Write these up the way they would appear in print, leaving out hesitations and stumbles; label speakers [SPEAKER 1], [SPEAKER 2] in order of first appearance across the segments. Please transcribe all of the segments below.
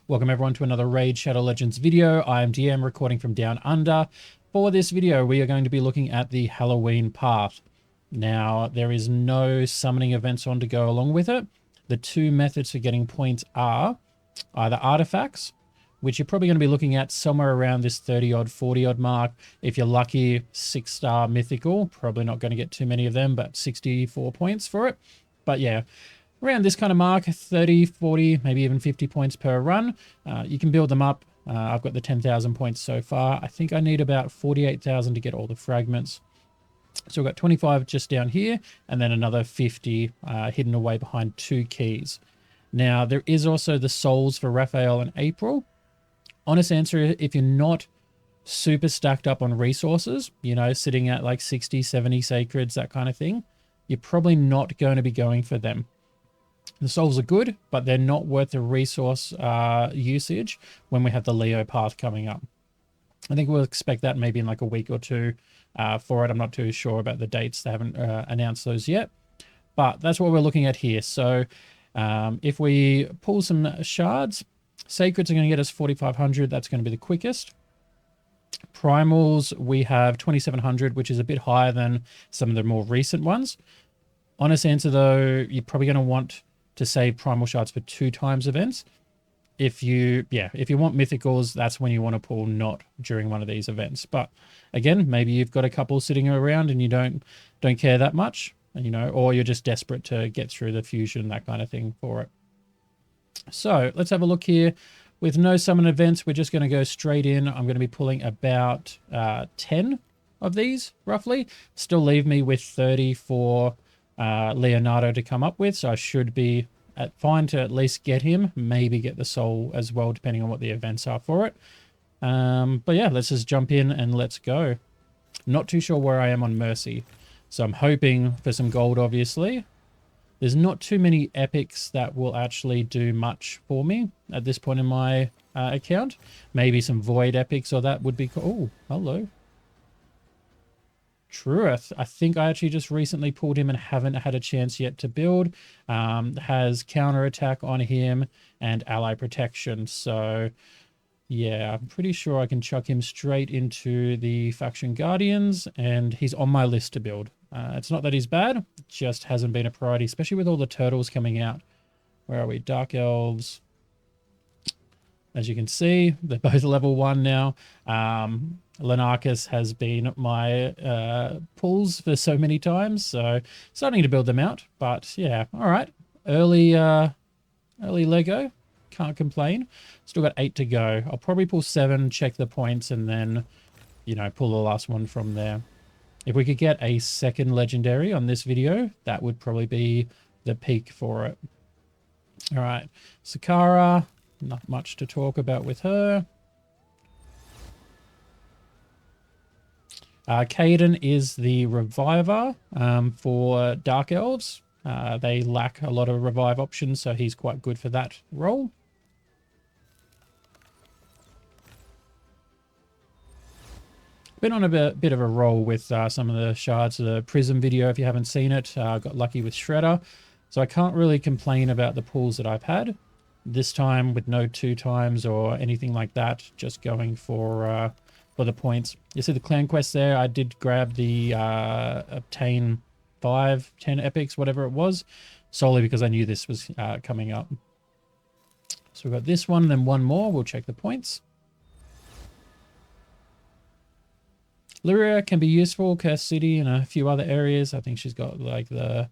[SPEAKER 1] Welcome everyone to another Raid Shadow Legends video. I am DM recording from Down Under. For this video, we are going to be looking at the Halloween path. Now, there is no summoning events on to go along with it. The two methods for getting points are either artifacts, which you're probably going to be looking at somewhere around this 30-odd, 40-odd mark. If you're lucky, 6-star mythical. Probably not going to get too many of them, but 64 points for it. But yeah, around this kind of mark, 30, 40, maybe even 50 points per run. You can build them up. I've got the 10,000 points so far. I think I need about 48,000 to get all the fragments. So we've got 25 just down here, and then another 50 hidden away behind 2 keys. Now, there is also the souls for Raphael and April. Honest answer, if you're not super stacked up on resources, you know, sitting at like 60, 70 sacreds, that kind of thing, you're probably not going to be going for them. The souls are good, but they're not worth the resource usage when we have the Leo path coming up. I think we'll expect that maybe in like a week or two for it. I'm not too sure about the dates. They haven't announced those yet, but that's what we're looking at here. So if we pull some shards, sacreds are going to get us 4,500. That's going to be the quickest. Primals, we have 2,700, which is a bit higher than some of the more recent ones. Honest answer though, you're probably going to want to save primal shards for 2 times events. If you want mythicals, that's when you want to pull, not during one of these events. But again, maybe you've got a couple sitting around and you don't care that much, you know, or you're just desperate to get through the fusion, that kind of thing for it. So let's have a look here. With no summon events, we're just going to go straight in. I'm going to be pulling about 10 of these, roughly. Still leave me with 30 for Leonardo to come up with, so I should be fine to at least get him, maybe get the soul as well, depending on what the events are for it. But yeah, let's just jump in and let's go. Not too sure where I am on Mercy, so I'm hoping for some gold, obviously. There's not too many epics that will actually do much for me at this point in my account. Maybe some void epics or that would be cool. Oh, hello. Truth. I think I actually just recently pulled him and haven't had a chance yet to build. Has counter attack on him and ally protection. So yeah, I'm pretty sure I can chuck him straight into the faction guardians, and he's on my list to build. It's not that he's bad, it just hasn't been a priority, especially with all the turtles coming out. Where are we? Dark elves. As you can see, they're both level 1 now. Lenarchus has been my pulls for so many times, so starting to build them out. But yeah, all right. Early Lego, can't complain. Still got 8 to go. I'll probably pull 7, check the points, and then, you know, pull the last one from there. If we could get a second legendary on this video, that would probably be the peak for it. All right, Sakara, not much to talk about with her. Caden is the reviver for Dark Elves. They lack a lot of revive options, so he's quite good for that role. Been on a bit of a roll with some of the shards. The Prism video, if you haven't seen it, got lucky with Shredder. So I can't really complain about the pulls that I've had. This time with no 2 times or anything like that, just going for the points. You see the clan quest there, I did grab the obtain 5, 10 epics, whatever it was, solely because I knew this was coming up. So we've got this one, then one more. We'll check the points. Lyria can be useful, Curse City, and a few other areas. I think she's got like the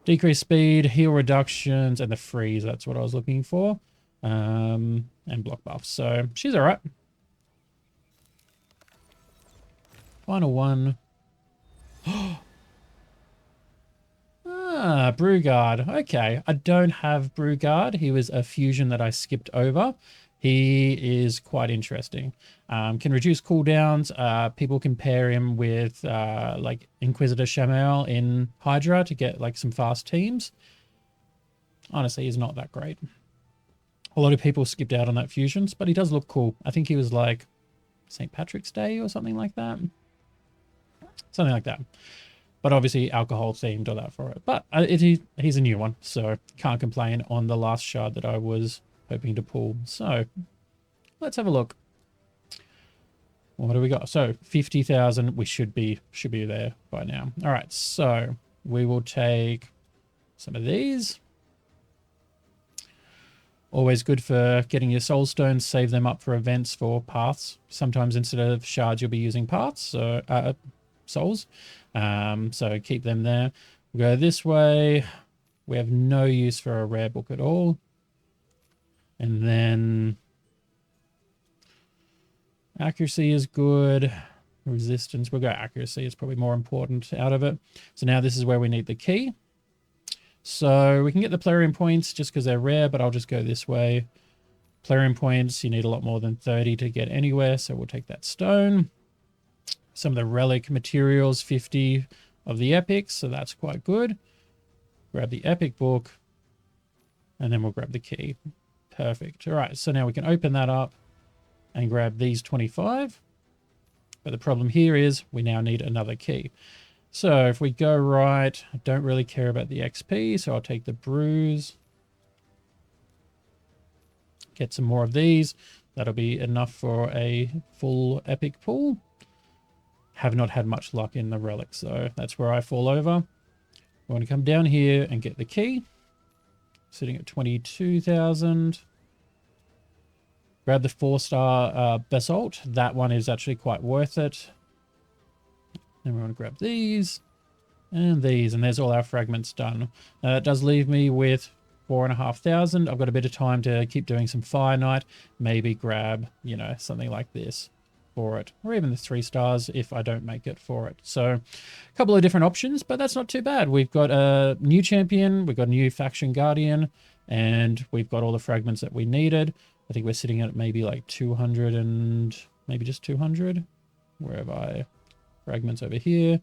[SPEAKER 1] decreased speed, heal reductions, and the freeze. That's what I was looking for. And block buffs. So she's all right. Final one. Brugard. Okay, I don't have Brugard. He was a fusion that I skipped over. He is quite interesting. Can reduce cooldowns. People compare him with like Inquisitor Shamael in Hydra to get like some fast teams. Honestly, he's not that great. A lot of people skipped out on that fusions, but he does look cool. I think he was like St. Patrick's Day or something like that. Something like that. But obviously alcohol themed or that for it. But he's a new one, so can't complain on the last shard that I was hoping to pull. So let's have a look. What do we got? So 50,000, we should be there by now. All right, so we will take some of these. Always good for getting your soul stones, save them up for events for paths. Sometimes instead of shards, you'll be using paths, so souls. So keep them there. We'll go this way. We have no use for a rare book at all. And then accuracy is good. Resistance, we'll go accuracy. It's probably more important out of it. So now this is where we need the key. So we can get the Plarium points just because they're rare, but I'll just go this way. Plarium points, you need a lot more than 30 to get anywhere, so we'll take that stone. Some of the relic materials, 50 of the epics, so that's quite good. Grab the epic book, and then we'll grab the key. Perfect. All right, so now we can open that up and grab these 25. But the problem here is we now need another key. So if we go right, I don't really care about the XP, so I'll take the bruise. Get some more of these. That'll be enough for a full epic pull. Have not had much luck in the relics, so that's where I fall over. We want to come down here and get the key. Sitting at 22,000. Grab the 4-star basalt. That one is actually quite worth it. Then we want to grab these and these, and there's all our fragments done. Now that does leave me with 4,500. I've got a bit of time to keep doing some Fire Knight. Maybe grab, you know, something like this for it, or even the 3 stars if I don't make it for it. So a couple of different options, but that's not too bad. We've got a new champion, we've got a new faction guardian, and we've got all the fragments that we needed. I think we're sitting at maybe like 200 and maybe just 200. Where have I? Fragments over here.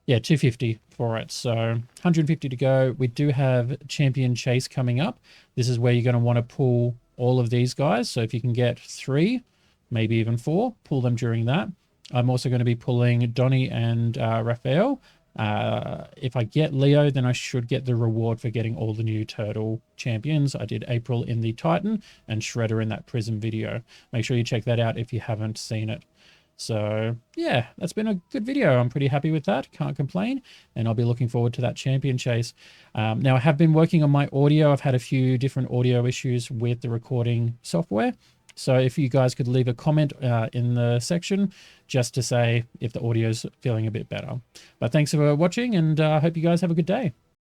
[SPEAKER 1] Yeah, 250 for it. So 150 to go. We do have Champion Chase coming up. This is where you're going to want to pull all of these guys. So if you can get 3, maybe even 4, pull them during that. I'm also going to be pulling Donnie and Raphael. If I get Leo, then I should get the reward for getting all the new turtle champions. I did April in the Titan and Shredder in that Prism video. Make sure you check that out if you haven't seen it. So yeah, that's been a good video. I'm pretty happy with that. Can't complain. And I'll be looking forward to that champion chase. Now I have been working on my audio. I've had a few different audio issues with the recording software. So if you guys could leave a comment in the section just to say if the audio's feeling a bit better. But thanks for watching, and I hope you guys have a good day.